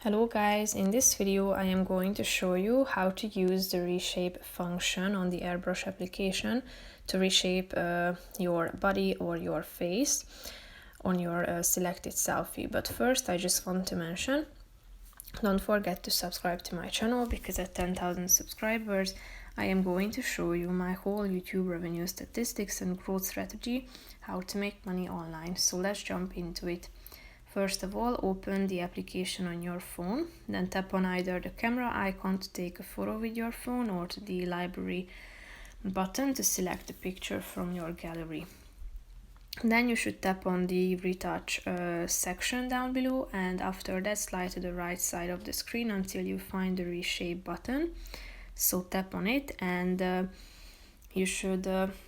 Hello guys, in this video I am going to show you how to use the reshape function on the AirBrush application to reshape your body or your face on your selected selfie. But first I just want to mention, don't forget to subscribe to my channel because at 10,000 subscribers I am going to show you my whole YouTube revenue statistics and growth strategy, how to make money online. So let's jump into it. First of all, open the application on your phone, then tap on either the camera icon to take a photo with your phone or to the library button to select a picture from your gallery. Then you should tap on the retouch section down below, and after that slide to the right side of the screen until you find the reshape button. So tap on it and you should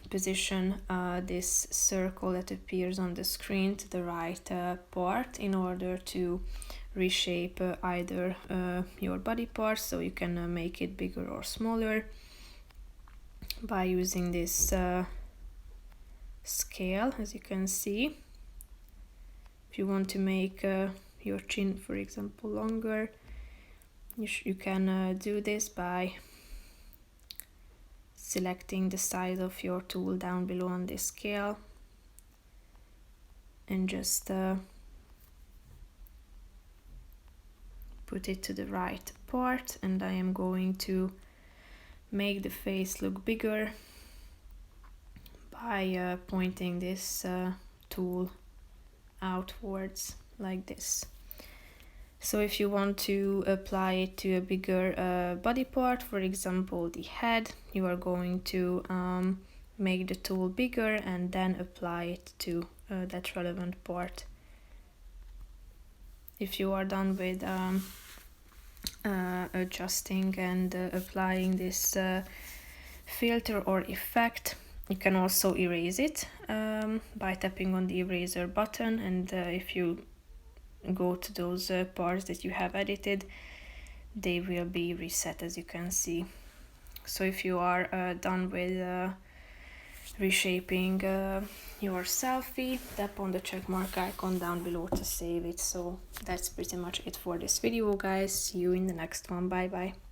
position this circle that appears on the screen to the right part in order to reshape either your body part, so you can make it bigger or smaller by using this scale, as you can see. If you want to make your chin, for example, longer, you can do this by selecting the size of your tool down below on this scale and just put it to the right part. And I am going to make the face look bigger by pointing this tool outwards like this. So if you want to apply it to a bigger body part, for example the head, you are going to make the tool bigger and then apply it to that relevant part. If you are done with adjusting and applying this filter or effect, you can also erase it by tapping on the eraser button, and if you go to those parts that you have edited, they will be reset, as you can see. So if you are done with reshaping your selfie, tap on the check mark icon down below to save it. So that's pretty much it for this video, guys. See you in the next one. Bye bye.